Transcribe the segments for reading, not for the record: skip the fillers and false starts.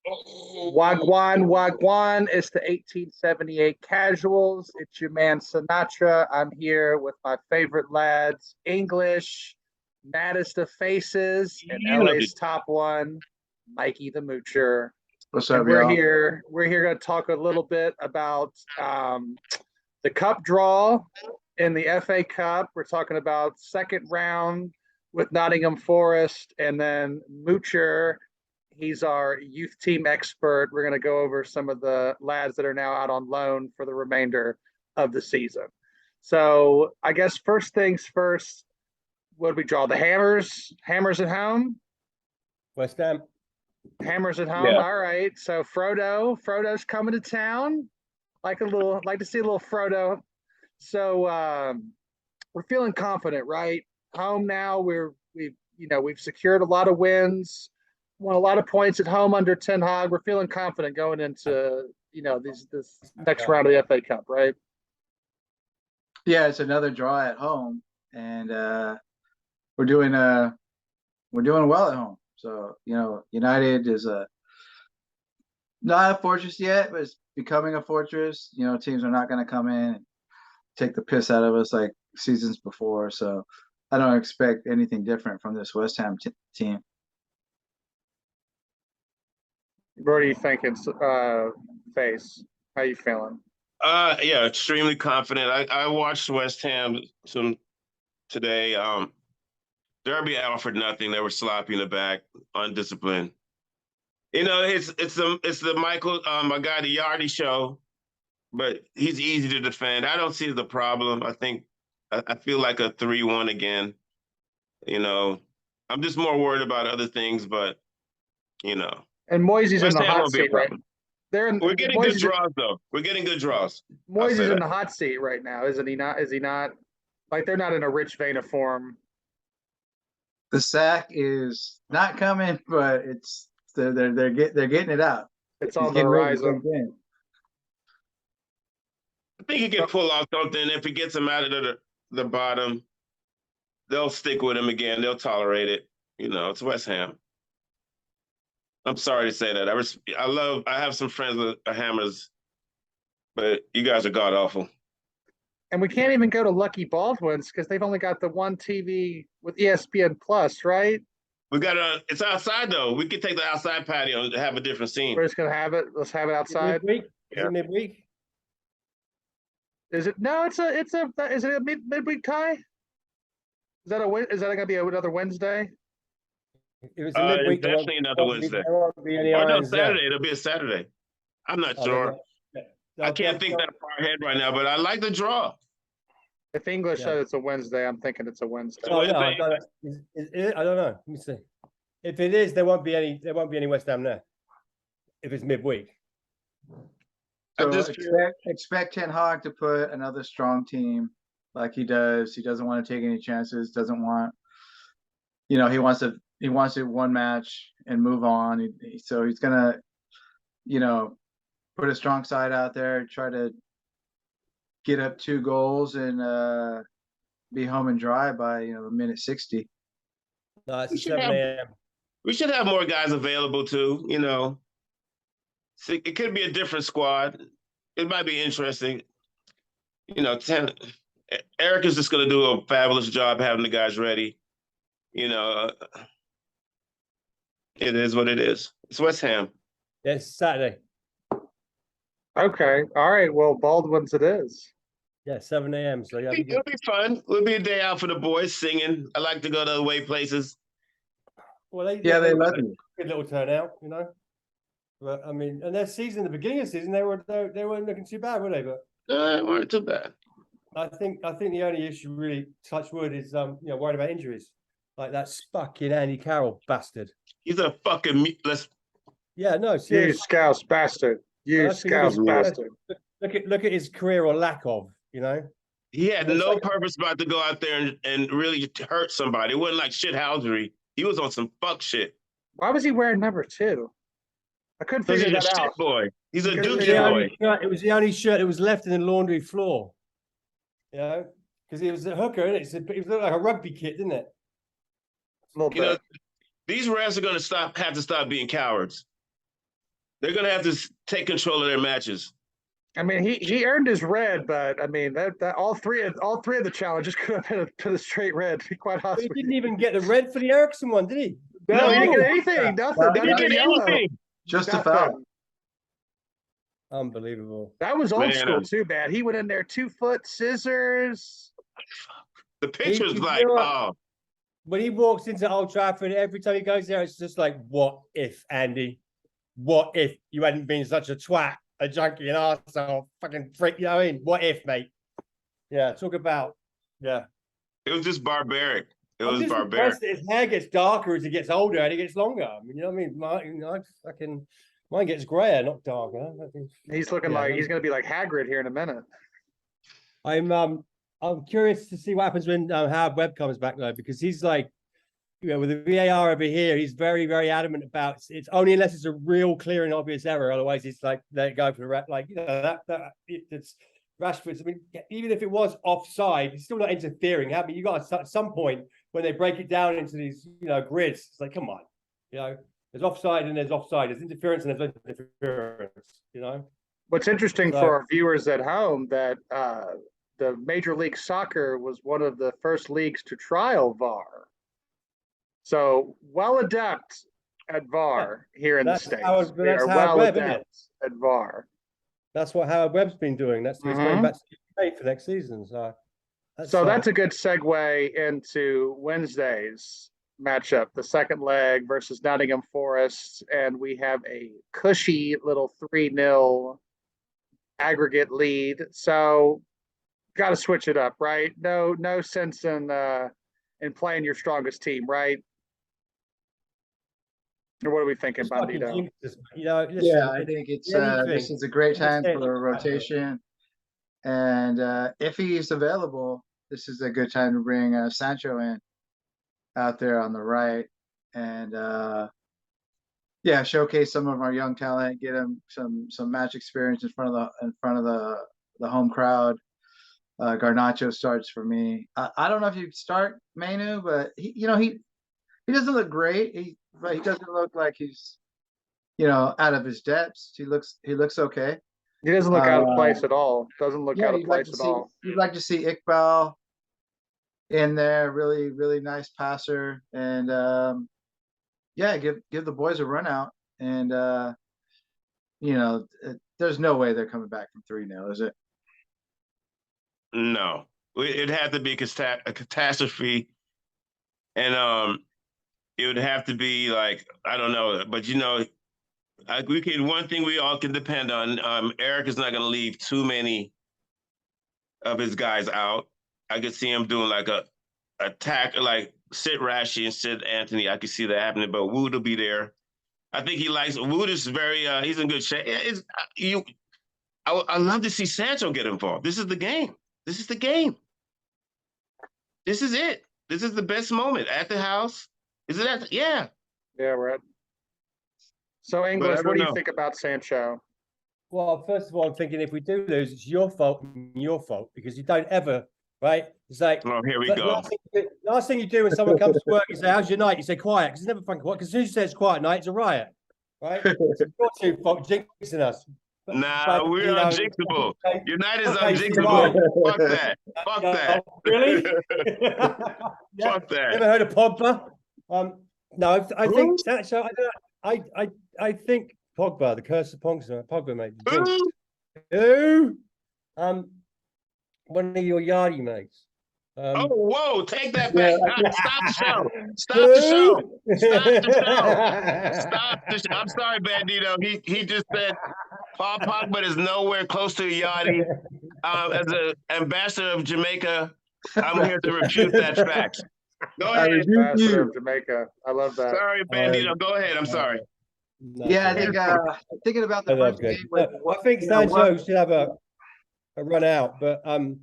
Wagwan, Wagwan. It's the 1878 Casuals. It's your man Sinatra. I'm here with my favorite lads, English, maddest of faces, and You know, LA's top one, Mikey the Moocher. What's And up, we're y'all? here. We're here going to talk a little bit about the Cup draw in the FA Cup. We're talking about second round with Nottingham Forest, and then Moocher. He's our youth team expert. We're going to go over some of the lads that are now out on loan for the remainder of the season. So I guess first things first, what did we draw? The Hammers? Hammers at home? West Ham. Hammers at home. Yeah. All right. So Frodo's coming to town. Like to see a little Frodo. So we're feeling confident, right? Home now. We've secured a lot of wins, won a lot of points at home under Ten Hag. We're feeling confident going into this next round of the FA Cup, right? Yeah, it's another draw at home, and we're doing well at home. So United is not a fortress yet, but it's becoming a fortress. Teams are not going to come in and take the piss out of us like seasons before. So I don't expect anything different from this West Ham team. What are you thinking, Face? How you feeling? Yeah, extremely confident. I watched West Ham today. Derby offered nothing. They were sloppy in the back, undisciplined. It's the Michael my guy the Yardy show, but he's easy to defend. I don't see the problem. I feel like a 3-1 again. I'm just more worried about other things, but And Moisey's in West the Ham hot won't be a seat, right? problem. We're getting good Moisey's, draws though. We're getting good draws. Moisey's in the hot seat right now, isn't he? Not? Is he not? Like they're not in a rich vein of form. The sack is not coming, but they're getting it out. It's He's on the getting ready to horizon. jump in. I think he can pull off something. If he gets him out of the bottom, they'll stick with him again. They'll tolerate it. It's West Ham. I'm sorry to say that. I have some friends with Hammers, but you guys are god awful. And we can't even go to Lucky Baldwin's because they've only got the one TV with ESPN Plus, right? It's outside though. We could take the outside patio and have a different scene. We're just gonna have it. Let's have it outside. Midweek? Yeah. Is it midweek? Is it? No, is it a midweek tie? Is that gonna be another Wednesday? If it's a midweek, definitely another Wednesday. There won't be any Or no, irons there. Saturday. It'll be a Saturday. I'm not sure. I can't think that far ahead right now, but I like the draw. If English said it's a Wednesday, I'm thinking it's a Wednesday. Oh, no, I don't know. I don't know. Let me see. If it is, there won't be any West Ham there. If it's midweek. So expect Ten Hag to put another strong team like he does. He doesn't want to take any chances. Doesn't want, he wants it one match and move on. So he's gonna, put a strong side out there, try to get up 2 goals and be home and dry by minute 60. No, it's 7 a.m. We should have more guys available too. So it could be a different squad. It might be interesting. Eric is just going to do a fabulous job having the guys ready. It is what it is. It's West Ham. Yeah, it's Saturday. Okay. All right. Well, Baldwin's it is. Yeah, 7 a.m. So yeah, It'll be fun. It'll be a day out for the boys singing. I like to go to away places. Well, they love you. Good little turnout, But I mean, and their season, the beginning of the season, they weren't looking too bad, were they? But They weren't too bad. I think the only issue, really, touch wood, is worried about injuries, like that fucking Andy Carroll bastard. He's a fucking Yeah, no, You seriously. scouse bastard. You scouse bastard. Look at his career or lack of, He had no purpose about to go out there and really hurt somebody. It wasn't like shithousery. He was on some fuck shit. Why was he wearing number 2? I couldn't figure that out. Boy. He's a Because dookie boy. It was the only shirt that was left in the laundry floor. Because he was a hooker, innit? It looked like a rugby kit, didn't it? A little bit. These refs are going to have to stop being cowards. They're gonna have to take control of their matches. I mean, he earned his red, but I mean that all three of the challenges could have been a straight red. To be quite honest He with didn't you. even get the red for the Ericsson one, did he? No, he didn't No. get anything. Nothing. Well, They Nothing didn't get yellow. anything. Just a Nothing. foul. Unbelievable. That was old Man. school too, man. He went in there 2 foot scissors. The picture's you like, know what? oh, When he walks into Old Trafford, every time he goes there, it's just like, what if, Andy? What if you hadn't been such a twat, a junkie, an arsehole, fucking freak? You know what I mean? What if, mate? Yeah, talk about, yeah. it was just barbaric. It I'm was just barbaric. impressed that his hair gets darker as he gets older and he gets longer. I mean, you know what I mean? Mine gets grayer, not darker. He's looking like he's going to be like Hagrid here in a minute. I'm curious to see what happens when Howard Webb comes back though, because he's like, you know, with the VAR over here, he's very, very adamant about it's only unless it's a real clear and obvious error. Otherwise, it's like let it go for the like, you know, it's Rashford's. I mean, even if it was offside, it's still not interfering. I mean, you got at some point when they break it down into these, you know, grids. It's like, come on, you know, there's offside and there's offside. There's interference and there's interference. You know. What's interesting So- for our viewers at home that the Major League Soccer was one of the first leagues to trial VAR. So well adept at VAR here in the That's States. Howard- They that's are Howard well Webb, isn't it? adept at VAR. That's what Howard Webb's been doing. That's what's going Mhm. back to the UK for next season. So So that's a good segue into Wednesday's matchup, the second leg versus Nottingham Forest. And we have a cushy little 3-0 aggregate lead. So got to switch it up, right? No sense in playing your strongest team, right? Or what are we thinking, Bandito? You know, listen, Yeah, I think it's anything. this is a great time Anything. for a rotation. And if he's available, this is a good time to bring Sancho in out there on the right and yeah, showcase some of our young talent, get him some match experience in front of the home crowd. Garnacho starts for me. I don't know if you start Mainu, but he doesn't look great. But he doesn't look like he's out of his depths. He looks okay. He doesn't look out of place at all. Doesn't look out of place at all. You'd like to see Iqbal in there, really, really nice passer, and yeah, give the boys a run out. And there's no way they're coming back from 3-0, is it? No, it had to be a catastrophe, and it would have to be like, I don't know, but one thing we all can depend on. Eric is not going to leave too many of his guys out. I could see him doing like a attack, like sit Rashi and sit Anthony. I could see that happening, but Wood will be there. I think he likes Wood. Is very he's in good shape. I love to see Sancho get involved. This is the game. This is the game. This is it. This is the best moment at the house. Is it at? Yeah. Yeah, we're at. So, English, what do you think about Sancho? Well, first of all, I'm thinking if we do lose, it's your fault because you don't ever, right? It's like, oh, here we go. Last thing you do when someone comes to work, you say, "How's your night?" You say, "Quiet," because it's never fucking quiet. Because as soon as you say it's quiet night, it's a riot, right? It's your two fault jinxing us. Nah, we're unjinxable. United is okay, unjinxable. Fuck that. Fuck that. Really? Fuck that. Never heard of Pogba? No, I think Sancho. I think Pogba, the curse of Pogba, mate. Who? One of your Yardie mates. Oh, whoa, take that back. Stop the show. Stop the show. Stop the show. Stop the show. I'm sorry, Bandito. He just said Paul Pogba is nowhere close to Yachty. As an ambassador of Jamaica, I'm here to refute that fact. Go ahead. Ambassador of Jamaica. I love that. Sorry, Bandito. Go ahead. I'm sorry. Yeah, I think thinking about the first game. I think Sancho should have a run out, but I'm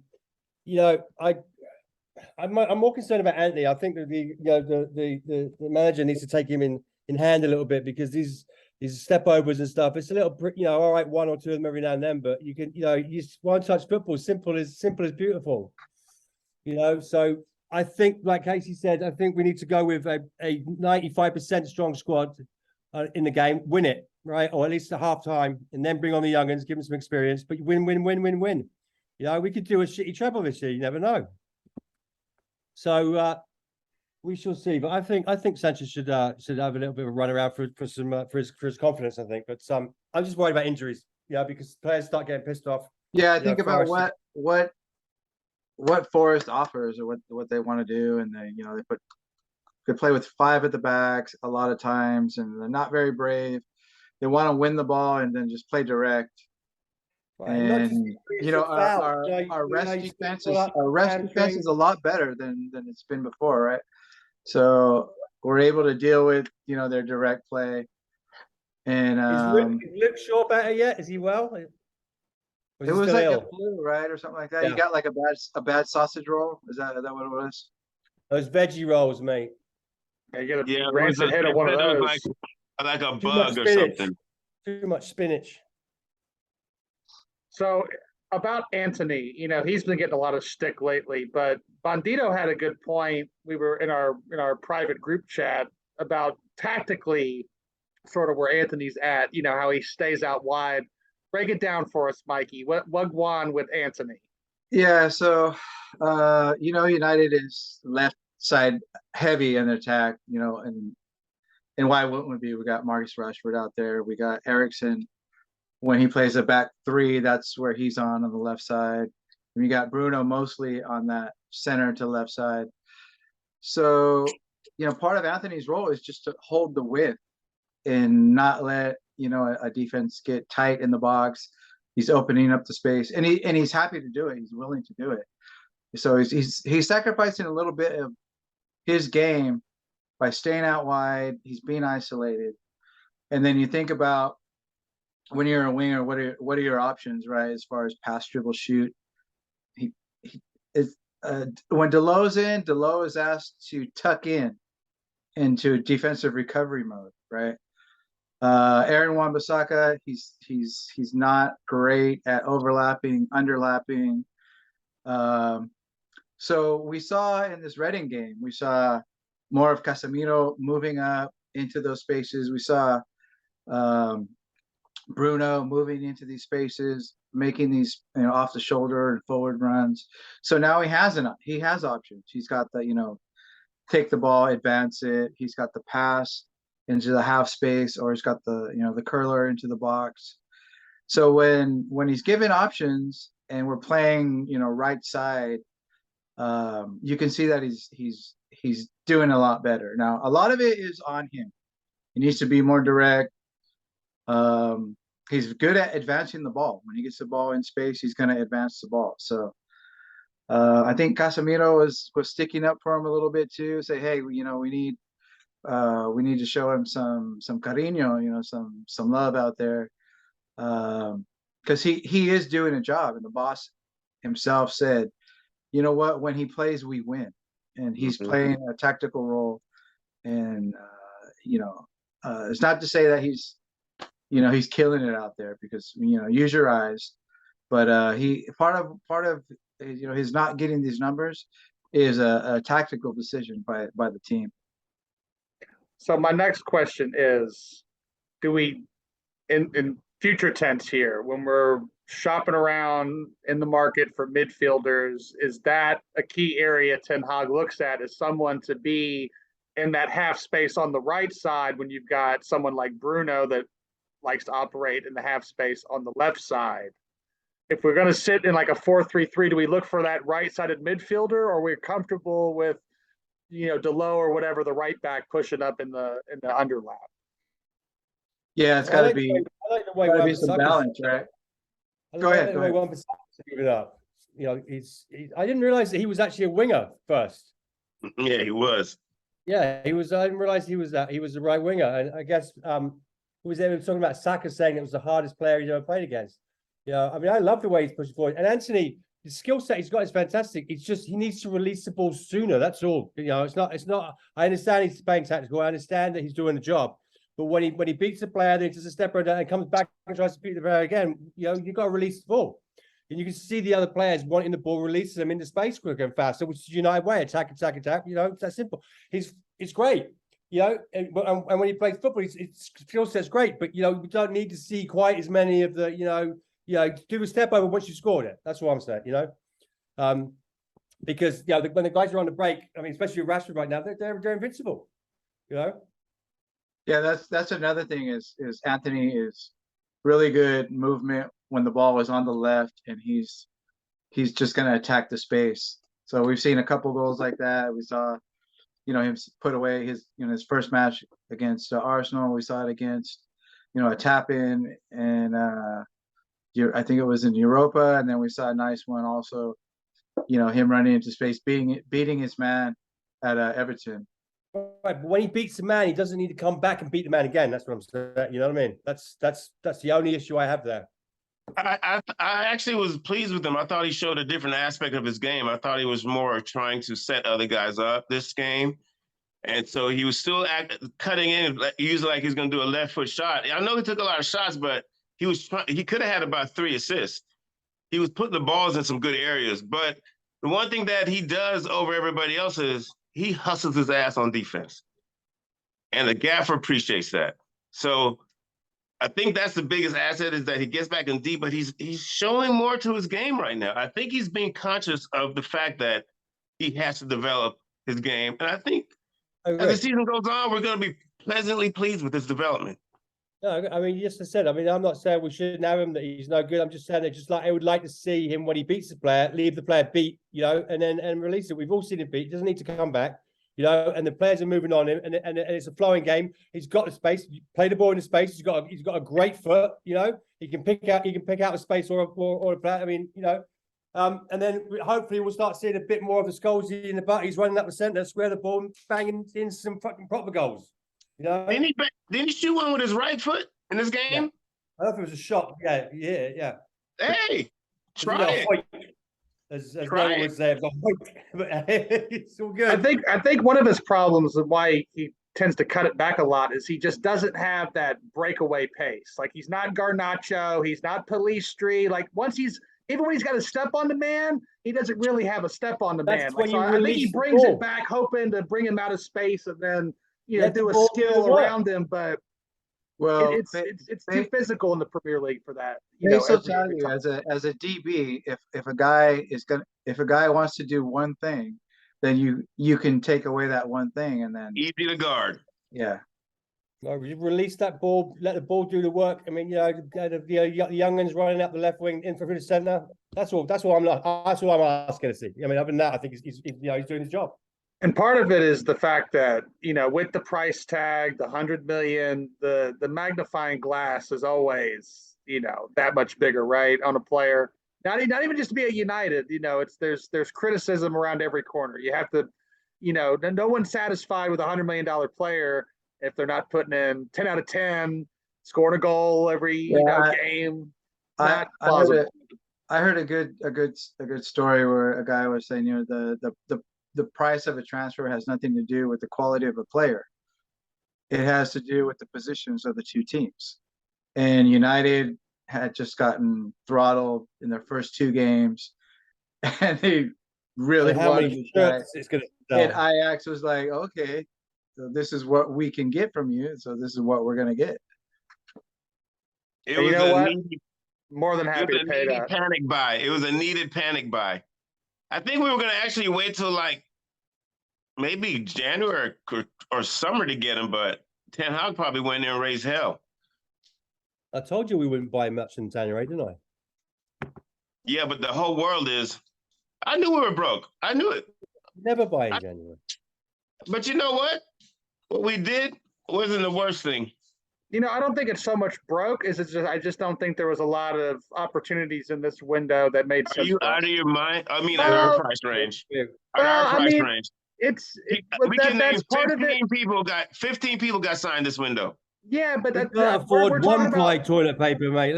more concerned about Anthony. I think that the manager needs to take him in hand a little bit because these step overs and stuff. It's a little, all right, one or two of them every now and then, but you can, use one touch football, simple as beautiful. So I think, like Casey said, I think we need to go with a 95% strong squad in the game, win it, right? Or at least at halftime, and then bring on the young'uns, give them some experience, but win. You know, we could do a shitty treble this year. You never know. So we shall see. But I think Sanchez should have a little bit of a run around for his confidence. I think, but I'm just worried about injuries. Yeah, because players start getting pissed off. Yeah, I think about what Forest offers or what they want to do, and they they play with 5 at the backs a lot of times, and they're not very brave. They want to win the ball and then just play direct. Right, and our rest defense is a lot better than it's been before, right? So we're able to deal with their direct play. And is Luke Shaw better yet? Is he well? It was like a flu, right, or something like that. Yeah. You got like a bad sausage roll. Is that what it was? Those veggie rolls, mate. Yeah, you get a rancid head of one of those. Like a bug or something. Too much spinach. So about Anthony, he's been getting a lot of stick lately, but Bandito had a good point. We were in our private group chat about tactically sort of where Anthony's at, how he stays out wide. Break it down for us, Mikey. What won with Anthony? Yeah, so United is left side heavy in attack, and why wouldn't we be? We got Marcus Rashford out there. We got Eriksen. When he plays a back 3, that's where he's on the left side. And you got Bruno mostly on that center to left side. So, part of Anthony's role is just to hold the width and not let a defense get tight in the box. He's opening up the space, and he's happy to do it. He's willing to do it. So he's sacrificing a little bit of his game by staying out wide. He's being isolated, and then you think about when you're a winger, what are your options, right? As far as pass, dribble, shoot. When Delo is asked to tuck into defensive recovery mode, right? Aaron Wan-Bissaka, he's not great at overlapping, underlapping. So we saw in this Reading game, we saw more of Casemiro moving up into those spaces. We saw Bruno moving into these spaces, making these off the shoulder and forward runs. So now he has options. He's got the take the ball, advance it. He's got the pass into the half space, or he's got the curler into the box. So when he's given options and we're playing right side, you can see that he's doing a lot better. Now a lot of it is on him. He needs to be more direct. He's good at advancing the ball. When he gets the ball in space, he's going to advance the ball. So I think Casemiro was sticking up for him a little bit too. Say, hey, we need to show him some cariño, some love out there, because he is doing a job. And the boss himself said, you know what, when he plays, we win, and he's playing a tactical role. And it's not to say that he's killing it out there, because use your eyes, but he part of his not getting these numbers is a tactical decision by the team. So my next question is, do we, in future tense here, when we're shopping around in the market for midfielders, is that a key area Ten Hag looks at as someone to be in that half space on the right side when you've got someone like Bruno that likes to operate in the half space on the left side? If we're going to sit in like a 4-3-3, do we look for that right-sided midfielder, or we're comfortable with Delo or whatever, the right back pushing up in the underlap? Yeah, it's got to be. I like the way some balance, right? Go ahead. I didn't realize that he was actually a winger first. Yeah, he was. Yeah, he was. I didn't realize he was that. He was the right winger, and I guess who was there talking about Saka saying it was the hardest player he's ever played against. I mean, I love the way he's pushing forward. And Anthony, the skill set he's got is fantastic. It's just he needs to release the ball sooner. That's all. It's not. I understand he's playing tactical. I understand that he's doing the job. But when he beats the player, then he does a step around and comes back and tries to beat the player again, you've got to release the ball. And you can see the other players wanting the ball, releasing them into space quicker and faster, which is United way. Attack. It's that simple. It's great. You know, and when he plays football, his skill set's great, but you know, we don't need to see quite as many of the, do a step over once you scored it. That's what I'm saying, you know. Because when the guys are on the break, I mean, especially Rashford right now, they're invincible, you know. Yeah, that's another thing is Anthony is really good movement when the ball is on the left, and he's just going to attack the space. So we've seen a couple goals like that. We saw, him put away his first match against Arsenal. We saw it against, a tap in, and I think it was in Europa, and then we saw a nice one also. Him running into space, beating his man at Everton. Right, but when he beats the man, he doesn't need to come back and beat the man again. That's what I'm saying. You know what I mean? That's the only issue I have there. I actually was pleased with him. I thought he showed a different aspect of his game. I thought he was more trying to set other guys up this game. And so he was still cutting in, usually like he's going to do a left foot shot. I know he took a lot of shots, but he could have had about 3 assists. He was putting the balls in some good areas. But the one thing that he does over everybody else is he hustles his ass on defense. And the gaffer appreciates that. So I think that's the biggest asset is that he gets back in deep, but he's showing more to his game right now. I think he's being conscious of the fact that he has to develop his game. And I think as the season goes on, we're going to be pleasantly pleased with his development. No, I mean, just as I said, I mean, I'm not saying we shouldn't have him, that he's no good. I'm just saying that I would like to see him when he beats the player, leave the player beat, and release it. We've all seen him beat. He doesn't need to come back, and the players are moving on him, and it's a flowing game. He's got the space. Play the ball in the space. He's got a great foot. He can pick out the space or a player. I mean, and then hopefully we'll start seeing a bit more of the Scholesy in the butt. He's running up the centre, square the ball, and banging in some fucking proper goals. Didn't he shoot one with his right foot in this game? Yeah. I don't know if it was a shot. Yeah. Hey, try it. As no one would say, but it's all good. I think one of his problems and why he tends to cut it back a lot is he just doesn't have that breakaway pace. Like he's not Garnacho, he's not Pellistri. Like even when he's got a step on the man, he doesn't really have a step on the man. Like, so I think he brings it back, hoping to bring him out of space and then do a skill around him. But it's too physical in the Premier League for that. I'll tell you, as a DB, if a guy wants to do one thing, then you can take away that one thing, and then easy to guard. Yeah. No, release that ball, let the ball do the work. I mean, the young ones running up the left wing in through the centre. That's all I'm asking to see. I mean, other than that, I think he's doing his job. And part of it is the fact that, with the price tag, the 100 million, the magnifying glass is always, that much bigger, right, on a player. Not even just to be at United, there's criticism around every corner. You have to, no one's satisfied with a $100 million player if they're not putting in 10 out of 10, scoring a goal every game. I heard a good story where a guy was saying, the price of a transfer has nothing to do with the quality of a player. It has to do with the positions of the two teams. And United had just gotten throttled in their first 2 games, and they really wanted to try. And Ajax was like, okay, so this is what we can get from you, so this is what we're going to get. More than happy to pay that. Panic buy. It was a needed panic buy. I think we were going to actually wait till maybe January or summer to get him, but Ten Hag probably went there and raised hell. I told you we wouldn't buy much in January, didn't I? Yeah, but the whole world is. I knew we were broke. I knew it. Never buy in January. But you know what? What we did wasn't the worst thing. I don't think it's so much broke. I just don't think there was a lot of opportunities in this window that made sense. Are you out of your mind? I mean, at our price range. Range. That's part of it. 15 people got signed this window. Yeah, but that's can't afford one ply toilet paper, mate.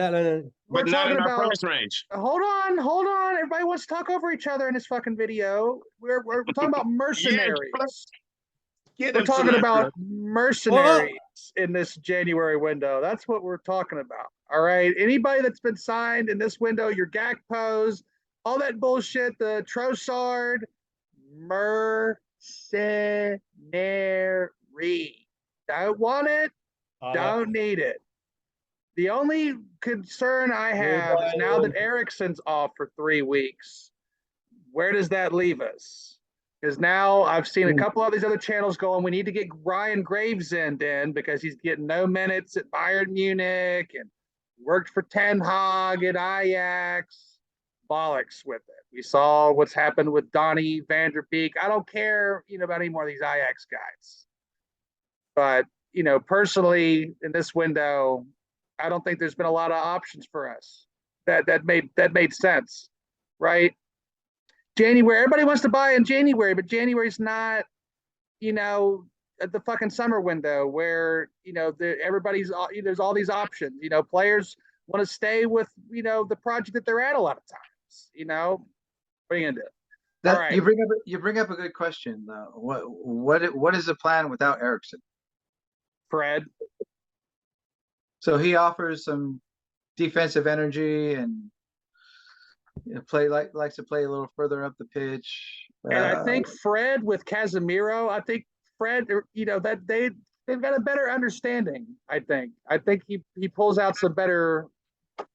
But not in our price range. Hold on. Everybody wants to talk over each other in this fucking video. We're talking about mercenaries. We're talking about mercenaries in this January window. That's what we're talking about. All right. Anybody that's been signed in this window, your Gakpos, all that bullshit, the Trossard, mercenary. Don't want it. I Don't need it. The only concern I have is now that Ericsson's off for 3 weeks, where does that leave us? Because now I've seen a couple of these other channels going, we need to get Ryan Gravesend in because he's getting no minutes at Bayern Munich and worked for Ten Hag at Ajax. Bollocks with it. We saw what's happened with Donny van der Beek. I don't care, about any more of these Ajax guys. But, personally, in this window, I don't think there's been a lot of options for us that made sense, right? January, everybody wants to buy in January, but January's not, at the fucking summer window where, everybody's, there's all these options. Players want to stay with, the project that they're at a lot of times, what are you gonna do? That, All right. You bring up a good question though. What is the plan without Ericsson? Fred. So he offers some defensive energy and likes to play a little further up the pitch. And I think Fred with Casemiro, I think Fred, that they've got a better understanding. I think he pulls out some better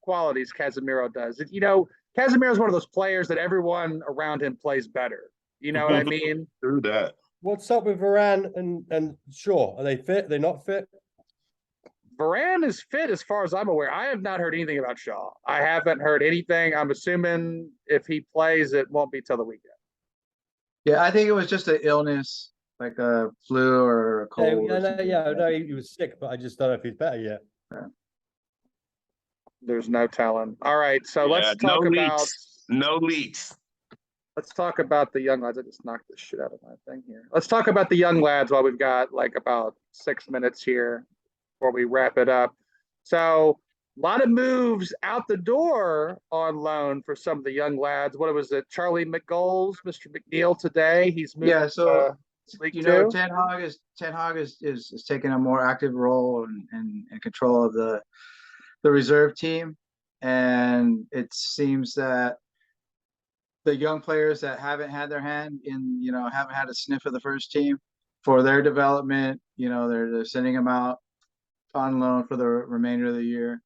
qualities. Casemiro does. Casemiro is one of those players that everyone around him plays better. You know what I mean? Through that. What's up with Varane and Shaw? Are they fit? Are they not fit? Varane is fit as far as I'm aware. I have not heard anything about Shaw. I haven't heard anything. I'm assuming if he plays, it won't be till the weekend. Yeah, I think it was just an illness, like a flu or a cold. I know he was sick, but I just don't know if he's better yet. Yeah. There's no telling. All right, so let's talk about no leaks. Let's talk about the young lads. I just knocked the shit out of my thing here. Let's talk about the young lads while we've got like about 6 minutes here before we wrap it up. So a lot of moves out the door on loan for some of the young lads. What was it? Charlie McGoals, Mr. McNeil today. He's moved. Yeah, so League Ten Two. Hag is taking a more active role and control of the reserve team, and it seems that the young players that haven't had their hand in, haven't had a sniff of the first team for their development, they're sending them out on loan for the remainder of the year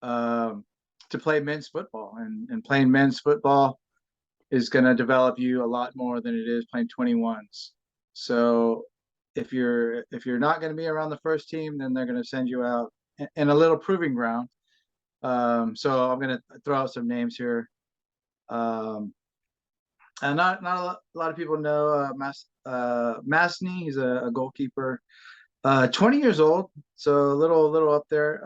to play men's football, and playing men's football is going to develop you a lot more than it is playing 21s. So if you're not going to be around the first team, then they're going to send you out in a little proving ground. So I'm going to throw out some names here. And not a lot of people know Masney. He's a goalkeeper, 20 years old, so a little up there.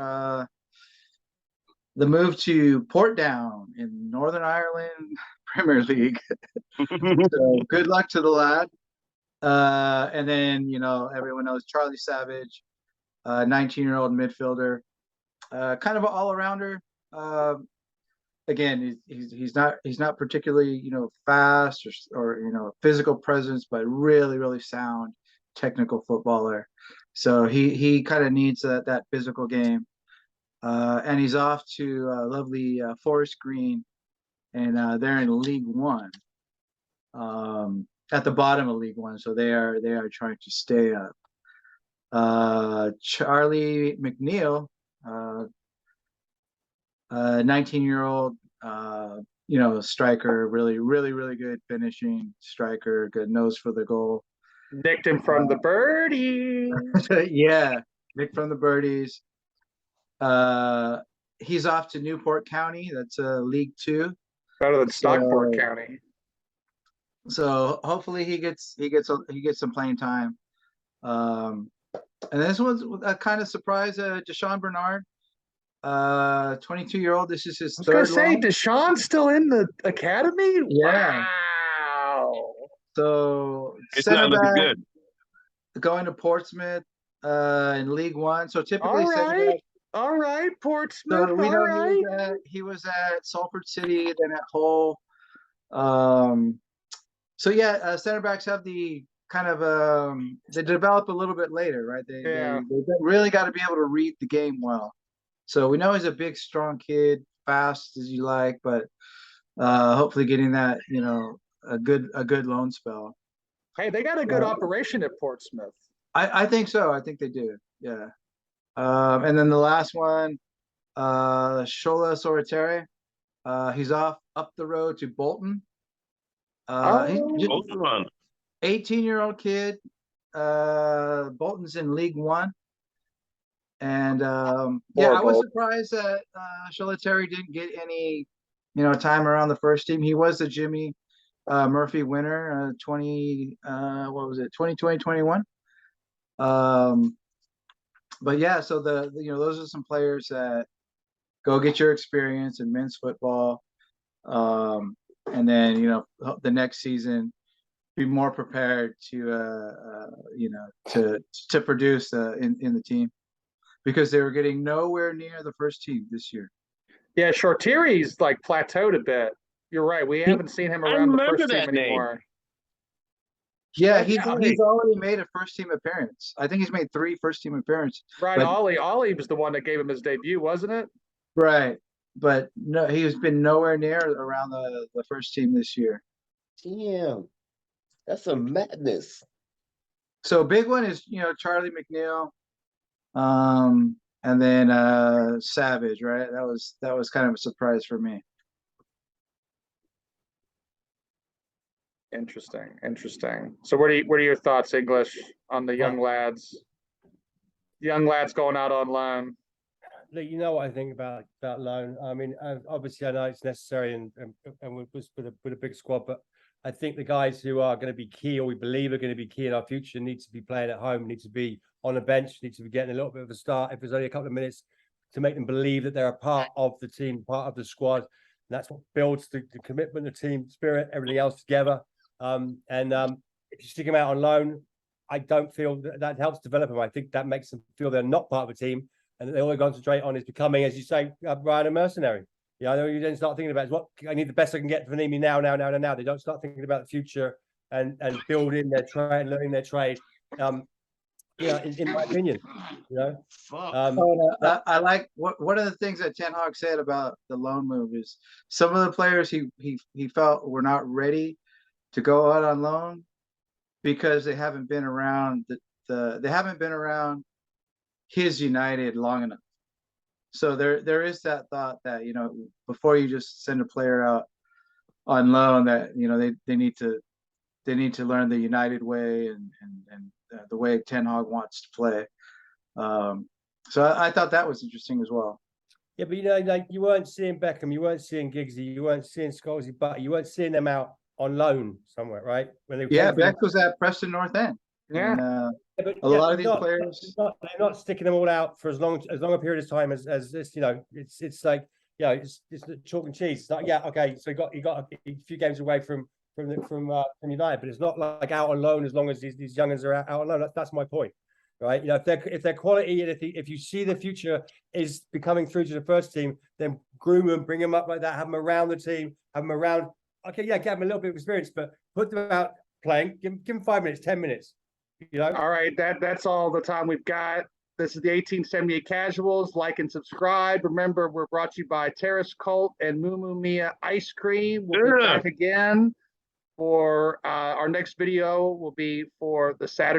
The move to Portdown in Northern Ireland Premier League. So good luck to the lad. And then everyone knows Charlie Savage, 19-year-old midfielder, kind of an all-arounder. Again, he's not particularly fast or physical presence, but really sound technical footballer. So he kind of needs that physical game, and he's off to lovely Forest Green, and they're in League One, at the bottom of League One. So they are trying to stay up. Charlie McNeil, 19-year-old, striker, really good finishing striker, good nose for the goal. Nicked him from the birdies. Yeah, Nick from the birdies. He's off to Newport County. That's League Two. Better than Stockport County. So hopefully he gets some playing time. And this was a kind of surprise. Deshaun Bernard, 22-year-old. This is his third. I was gonna say, Deshaun's still in the academy. Yeah. Wow. So It's not looking good. Going to Portsmouth in League One. So typically, all right, Portsmouth. So we know he was at Salford City, then at Hull. So yeah, center backs have the kind of they develop a little bit later, right? They really got to be able to read the game well. So we know he's a big, strong kid, fast as you like, but hopefully getting that a good loan spell. Hey, they got a good operation at Portsmouth. I think so. I think they do. Yeah. And then the last one, Shola Soroteri. He's up the road to Bolton. He's just Both of them. 18-year-old kid. Bolton's in League One. And yeah, I was surprised that Sholateri didn't get any, time around the first team. He was the Jimmy Murphy winner, 2020-21. But yeah, so those are some players that go get your experience in men's football, and then the next season be more prepared to to produce in the team, because they were getting nowhere near the first team this year. Yeah, Shortiri's like plateaued a bit. You're right. We haven't seen him I around the remember first team that name. anymore. Yeah, That's right. he's already made a first team appearance. I think he's made 3 first team appearances. Right, But- Ollie was the one that gave him his debut, wasn't it? Right. But no, he's been nowhere near around the first team this year. Damn, that's a madness. So big one is, Charlie McNeil, and then Savage, right? That was kind of a surprise for me. Interesting. So what are your thoughts, English, on the young lads? Young lads going out on loan. Look, you know what I think about loan. I mean, obviously, I know it's necessary and with a big squad, but I think the guys who are going to be key, or we believe are going to be key in our future, need to be playing at home, need to be on the bench, need to be getting a little bit of a start, if there's only a couple of minutes, to make them believe that they're a part of the team, part of the squad. And that's what builds the commitment, the team spirit, everything else together. If you stick them out on loan, I don't feel that helps develop them. I think that makes them feel they're not part of a team, and that they all they concentrate on is becoming, as you say, Ryan, a mercenary. You then start thinking about what I need the best I can get for Nimi now. They don't start thinking about the future and building their trade, learning their trade. In my opinion, I like one of the things that Ten Hag said about the loan move is some of the players he felt were not ready to go out on loan because they haven't been around they haven't been around his United long enough. So there is that thought that before you just send a player out on loan, that they need to learn the United way and the way Ten Hag wants to play. So I thought that was interesting as well. Yeah, but like you weren't seeing Beckham, you weren't seeing Giggsy, you weren't seeing Scholesy, but you weren't seeing them out on loan somewhere, right? When they Beck was at Preston North End. Yeah. And, a lot of these players, they're not sticking them all out for as long a period of time as this. It's like it's chalk and cheese. It's like, okay, so he got a few games away from United, but it's not like out on loan as long as these youngins are out on loan. That's my point, right? If they're quality, and if you see the future is becoming through to the first team, then groom them, bring them up like that, have them around the team, have them around. Okay, get them a little bit of experience, but put them out playing. Give them 5 minutes, 10 minutes. All right, that's all the time we've got. This is the 1878 Casuals. Like and subscribe. Remember, we're brought to you by Terrace Cult and Moo Mia Ice Cream. We'll be back again for our next video. Will be for the Saturday